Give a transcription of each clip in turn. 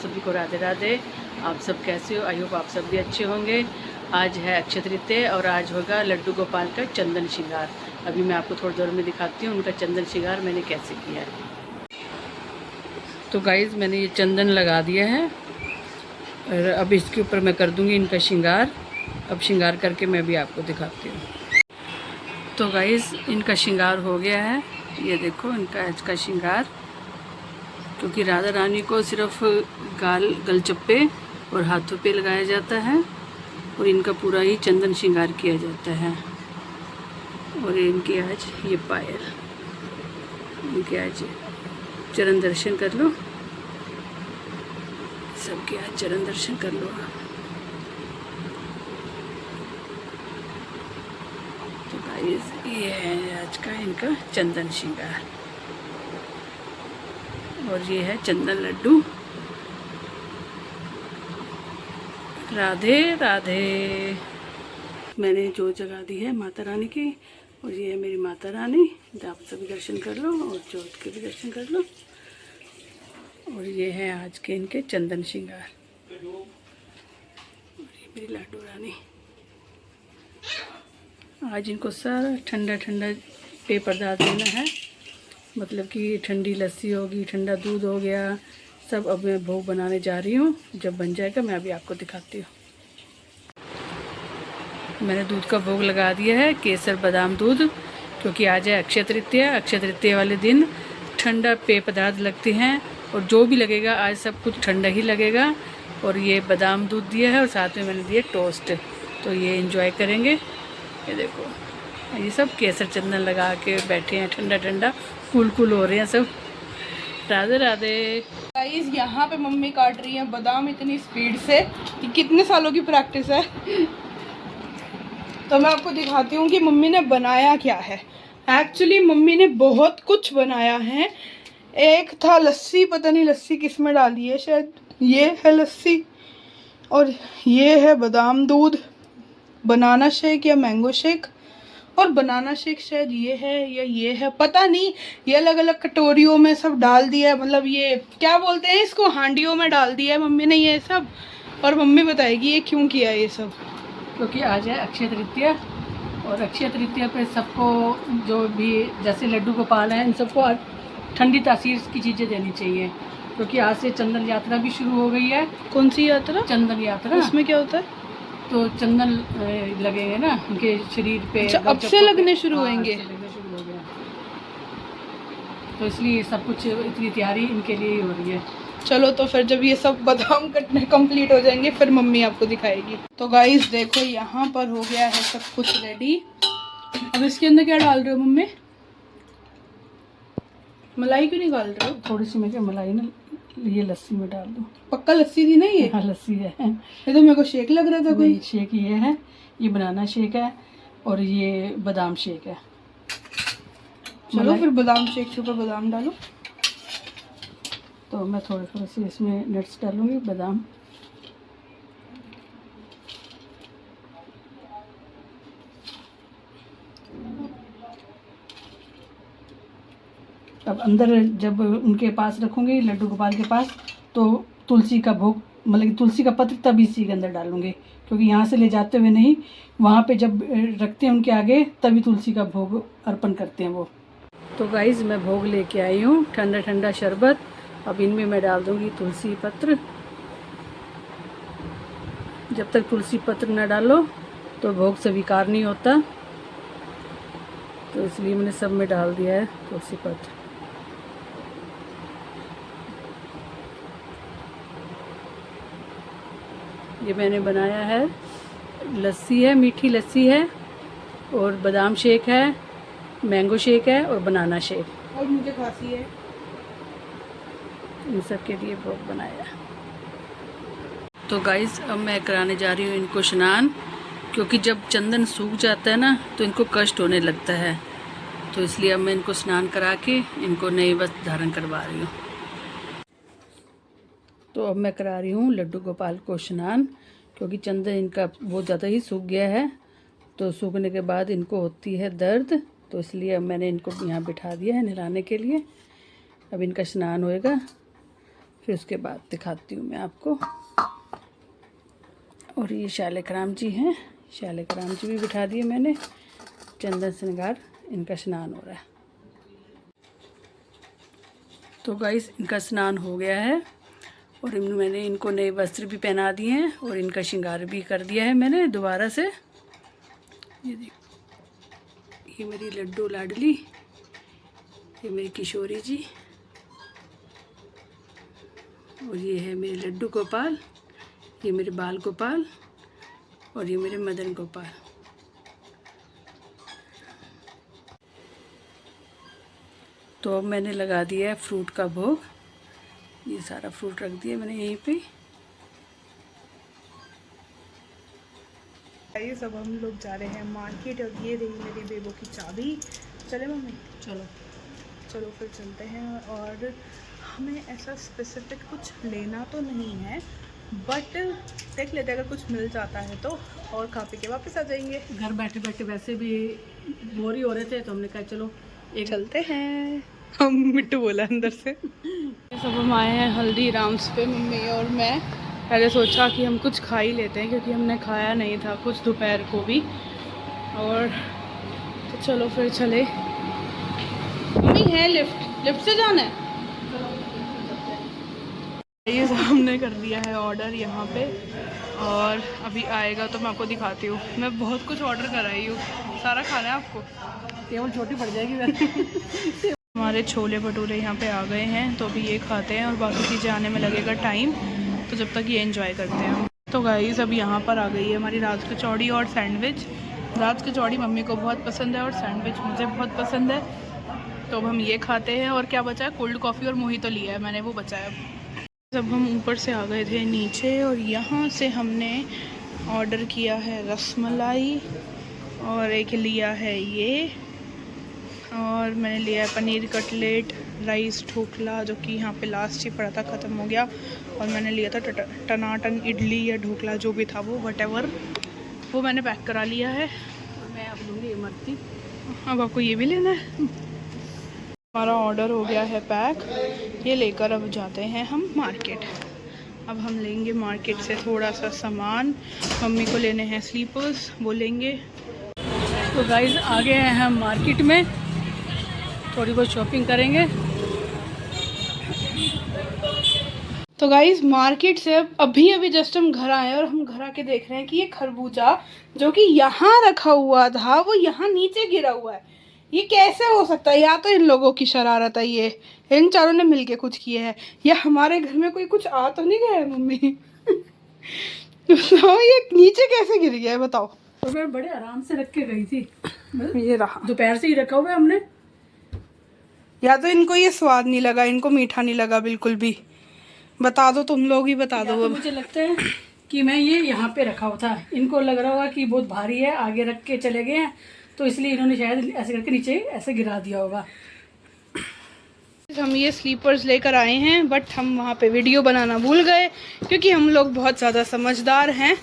सभी को राधे राधे। आप सब कैसे हो? आई होप आप सब भी अच्छे होंगे। आज है अक्षय तृतीया और आज होगा लड्डू गोपाल का चंदन श्रृंगार। अभी मैं आपको थोड़ी देर में दिखाती हूँ उनका चंदन श्रृंगार मैंने कैसे किया है। तो गाइज़ मैंने ये चंदन लगा दिया है और अब इसके ऊपर मैं कर दूँगी इनका श्रृंगार। अब श्रृंगार करके मैं भी आपको दिखाती हूँ। तो गाइज़ इनका श्रृंगार हो गया है। ये देखो इनका आज का श्रृंगार, क्योंकि राधा रानी को सिर्फ गलचप्पे और हाथों पे लगाया जाता है और इनका पूरा ही चंदन श्रृंगार किया जाता है। और इनके आज ये पायल, इनके आज चरण दर्शन कर लो, सबके आज चरण दर्शन कर लो आप। तो गाइस ये है आज का इनका चंदन श्रृंगार और ये है चंदन लड्डू। राधे राधे। मैंने जोत जगा दी है माता रानी की और ये है मेरी माता रानी। आप सभी दर्शन कर लो और जोत के भी दर्शन कर लो। और ये है आज के इनके चंदन श्रृंगार। और ये मेरी लाडू रानी। आज इनको सारा ठंडा ठंडा पेय पदार्थ देना है, मतलब कि ठंडी लस्सी होगी, ठंडा दूध हो गया, सब अब मैं भोग बनाने जा रही हूँ। जब बन जाएगा मैं अभी आपको दिखाती हूँ। मैंने दूध का भोग लगा दिया है, केसर बादाम दूध, क्योंकि आज है अक्षय तृतीया। अक्षय तृतीया वाले दिन ठंडा पेय पदार्थ लगते हैं और जो भी लगेगा आज सब कुछ ठंडा ही लगेगा। और ये बादाम दूध दिया है और साथ में मैंने दिया टोस्ट, तो ये एंजॉय करेंगे। ये देखो ये सब केसर चंदन लगा के बैठे हैं, ठंडा ठंडा कूल कूल हो रहे हैं सब। राधे राधे। गाइस यहाँ पे मम्मी काट रही है बादाम इतनी स्पीड से कि कितने सालों की प्रैक्टिस है। तो मैं आपको दिखाती हूँ कि मम्मी ने बनाया क्या है। एक्चुअली मम्मी ने बहुत कुछ बनाया है। एक था लस्सी, पता नहीं लस्सी किस में डाली है, शायद ये है लस्सी, और ये है बादाम दूध, बनाना शेक या मैंगो शेक, और बनाना शेक शायद ये है या ये है, पता नहीं। ये अलग अलग कटोरियों में सब डाल दिया है, मतलब ये क्या बोलते हैं इसको, हांडियों में डाल दिया है मम्मी ने ये सब। और मम्मी बताएगी ये क्यों किया ये सब। क्योंकि आज है अक्षय तृतीया और अक्षय तृतीया पे सबको जो भी जैसे लड्डू गोपाल हैं इन सबको ठंडी तासीर की चीज़ें देनी चाहिए, क्योंकि आज से चंदन यात्रा भी शुरू हो गई है। कौन सी यात्रा? चंदन यात्रा। उसमें क्या होता है? तो चंदन लगेंगे ना उनके शरीर पे। अच्छा, अब से लगने शुरू होंगे। लगने शुरू हो गया, तो इसलिए सब कुछ इतनी तैयारी इनके लिए ही हो रही है। चलो तो फिर जब ये सब बादाम कटने कंप्लीट हो जाएंगे फिर मम्मी आपको दिखाएगी। तो गाइस देखो यहाँ पर हो गया है सब कुछ रेडी। अब इसके अंदर क्या डाल रहे हो मम्मी? मलाई क्यों निकाल रहे हो? थोड़ी सी मैं क्या मलाई ना ये लस्सी में डाल दूँ। पक्का लस्सी थी ना ये? हाँ लस्सी है। ये तो मेरे को शेक लग रहा था कोई। शेक ये है, ये बनाना शेक है और ये बादाम शेक है। चलो फिर बादाम शेक के ऊपर बादाम डालो। तो मैं थोड़े थोड़े से इसमें नट्स डालूंगी, बादाम। अब अंदर जब उनके पास रखूंगी लड्डू गोपाल के पास, तो तुलसी का भोग, मतलब कि तुलसी का पत्र तब इसी के अंदर डालूंगी, क्योंकि यहाँ से ले जाते हुए नहीं, वहाँ पे जब रखते हैं उनके आगे तभी तुलसी का भोग अर्पण करते हैं वो। तो गाइज़ मैं भोग लेके आई हूँ, ठंडा ठंडा शरबत। अब इनमें मैं डाल दूँगी तुलसी पत्र। जब तक तुलसी पत्र न डालो तो भोग स्वीकार नहीं होता, तो इसलिए मैंने सब में डाल दिया है तुलसी पत्र। ये मैंने बनाया है, लस्सी है, मीठी लस्सी है और बादाम शेक है, मैंगो शेक है और बनाना शेक, और मुझे खांसी है। इन सब के लिए भोग बनाया। तो गाइस अब मैं कराने जा रही हूँ इनको स्नान, क्योंकि जब चंदन सूख जाता है ना तो इनको कष्ट होने लगता है, तो इसलिए अब मैं इनको स्नान करा के इनको नई वस्त्र धारण करवा रही हूँ। तो अब मैं करा रही हूँ लड्डू गोपाल को स्नान, क्योंकि चंदन इनका बहुत ज़्यादा ही सूख गया है, तो सूखने के बाद इनको होती है दर्द, तो इसलिए अब मैंने इनको यहाँ बिठा दिया है नहलाने के लिए। अब इनका स्नान होएगा फिर उसके बाद दिखाती हूँ मैं आपको। और ये शालिक राम जी हैं, शालिक राम जी भी बिठा दिए मैंने। चंदन श्रृंगार, इनका स्नान हो रहा है। तो गाइस इनका स्नान हो गया है और मैंने इनको नए वस्त्र भी पहना दिए हैं और इनका श्रृंगार भी कर दिया है मैंने दोबारा से। ये देख, ये मेरी लड्डू लाडली, ये मेरी किशोरी जी, और ये है मेरे लड्डू गोपाल, ये मेरे बाल गोपाल, और ये मेरे मदन गोपाल। तो अब मैंने लगा दिया है फ्रूट का भोग। ये सारा फ्रूट रख दिया मैंने यहीं पे। ये सब हम लोग जा रहे हैं मार्केट और ये रही मेरी बेबो की चाबी। चले मम्मी? चलो चलो फिर चलते हैं। और हमें ऐसा स्पेसिफिक कुछ लेना तो नहीं है, बट देख लेते हैं अगर कुछ मिल जाता है तो, और खा पी के वापस आ जाएंगे। घर बैठे बैठे वैसे भी बोर ही हो रहे थे तो हमने कहा चलो एक चलते हैं। हम मिट्टू बोला अंदर से। ये सब हम आए हैं हल्दीराम्स पे, मम्मी और मैं। पहले सोचा कि हम कुछ खा ही लेते हैं क्योंकि हमने खाया नहीं था कुछ दोपहर को भी। और तो चलो फिर चले। मम्मी है लिफ्ट, लिफ्ट से जाना है। ये सब हमने कर दिया है ऑर्डर यहाँ पे, और अभी आएगा तो मैं आपको दिखाती हूँ। मैं बहुत कुछ ऑर्डर कराई हूँ, सारा खाना है आपको। टेबल छोटी पड़ जाएगी वैसे। हमारे छोले भटूरे यहाँ पे आ गए हैं तो अभी ये खाते हैं और बाकी चीज़ें आने में लगेगा टाइम, तो जब तक ये एंजॉय करते हैं। तो गाइस अब यहाँ पर आ गई है हमारी राज कचौड़ी और सैंडविच। राज कचौड़ी मम्मी को बहुत पसंद है और सैंडविच मुझे बहुत पसंद है, तो अब हम ये खाते हैं। और क्या बचा है, कोल्ड कॉफ़ी और मोहितो लिया है मैंने, वो बचा है। जब हम ऊपर से आ गए थे नीचे और यहाँ से हमने ऑर्डर किया है रसमलाई, और एक लिया है ये, और मैंने लिया है पनीर कटलेट, राइस ढोकला जो कि यहाँ पे लास्ट ही पड़ा था, ख़त्म हो गया। और मैंने लिया था टनाटन इडली या ढोकला जो भी था वो, वटेवर, वो मैंने पैक करा लिया है। और मैं अब लूँगी इमरती। अब आपको ये भी लेना है। हमारा ऑर्डर हो गया है पैक, ये लेकर अब जाते हैं हम मार्केट। अब हम लेंगे मार्केट से थोड़ा सा सामान। मम्मी को लेने हैं स्लीपर्स, वो लेंगे। तो गाइस आ गए हैं हम मार्केट में, थोड़ी बहुत शॉपिंग करेंगे। तो गाइस मार्केट से अभी जस्ट हम घर आए और हम घर आके देख रहे हैं कि ये खरबूजा जो कि यहाँ रखा हुआ था वो यहाँ नीचे गिरा हुआ है। ये कैसे हो सकता है? या तो इन लोगों की शरारत है, ये इन चारों ने मिलके कुछ किया है, या हमारे घर में कोई कुछ आ तो नहीं गया है मम्मी? तो ये नीचे कैसे गिर गया है बताओ? तो मैं बड़े आराम से रख के गई थी, ये रहा, दोपहर से ही रखा हुआ है हमने। या तो इनको ये स्वाद नहीं लगा, इनको मीठा नहीं लगा बिल्कुल भी। बता दो, तुम लोग ही बता दो। तो मुझे लगता है कि मैं ये यहाँ पे रखा हुआ था, इनको लग रहा होगा कि बहुत भारी है, आगे रख के चले गए हैं, तो इसलिए इन्होंने शायद ऐसे करके नीचे ऐसे गिरा दिया होगा। हम ये स्लीपर्स लेकर आए हैं, बट हम वहाँ पे वीडियो बनाना भूल गए क्योंकि हम लोग बहुत ज़्यादा समझदार हैं।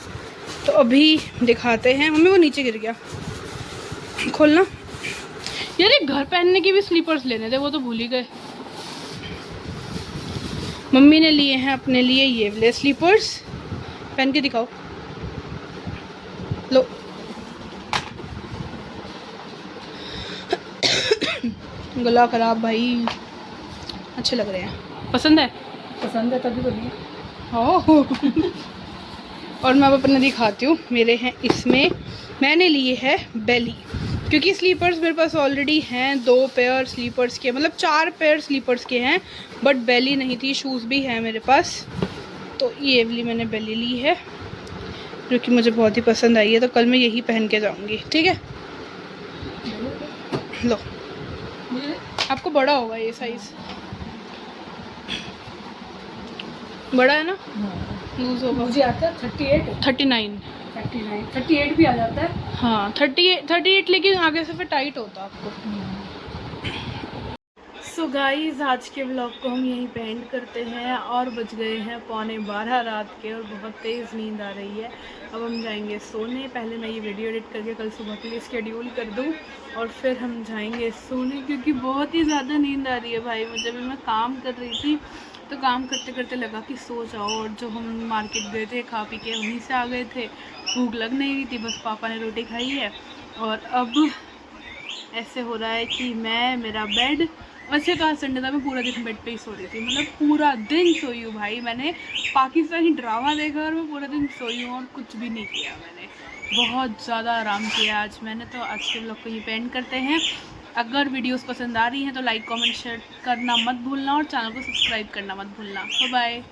तो अभी दिखाते हैं। मम्मी वो नीचे गिर गया, खोलना। यार एक घर पहनने की भी स्लीपर्स लेने थे, वो तो भूल ही गए। मम्मी ने लिए हैं अपने लिए ये वाले स्लीपर्स, पहन के दिखाओ। लो गला खराब भाई, अच्छे लग रहे हैं। पसंद है? पसंद है तभी तो लिए। हो और मैं अब अपने दिखाती हूँ। मेरे हैं इसमें, मैंने लिए है बेली, क्योंकि स्लीपर्स मेरे पास ऑलरेडी हैं 2 पेयर स्लीपर्स के, मतलब 4 पेयर स्लीपर्स के हैं, बट बेली नहीं थी। शूज़ भी हैं मेरे पास, तो ये वाली मैंने बेली ली है जो कि मुझे बहुत ही पसंद आई है। तो कल मैं यही पहन के जाऊँगी, ठीक है? लो, आपको बड़ा होगा ये साइज़, बड़ा है ना? लूज होगा। मुझे आता है 39 38 भी आ जाता है। हाँ 38, लेकिन आगे से फिर टाइट होता आपको। सो गाइस आज के व्लॉग को हम यहीं पे एंड करते हैं, और बज गए हैं 11:15 रात के और बहुत तेज़ नींद आ रही है। अब हम जाएंगे सोने। पहले मैं ये वीडियो एडिट करके कल सुबह के लिए शेड्यूल कर दूँ और फिर हम जाएंगे सोने, क्योंकि बहुत ही ज़्यादा नींद आ रही है भाई मुझे। भी मैं काम कर रही थी तो काम करते करते लगा कि सो जाओ, और जो हम मार्केट गए थे खा पी के वहीं से आ गए थे, भूख लग नहीं रही थी, बस पापा ने रोटी खाई है। और अब ऐसे हो रहा है कि मैं, मेरा बेड, वैसे तो आज संडे था, मैं पूरा दिन बेड पे ही सो रही थी, मतलब पूरा दिन सोई हूँ भाई। मैंने पाकिस्तानी ड्रामा देखा और मैं पूरा दिन सोई हूँ और कुछ भी नहीं किया मैंने। बहुत ज़्यादा आराम किया आज मैंने। तो आज के ब्लॉग को यहीं पे एंड करते हैं। अगर वीडियोस पसंद आ रही हैं तो लाइक कमेंट शेयर करना मत भूलना और चैनल को सब्सक्राइब करना मत भूलना। Bye bye.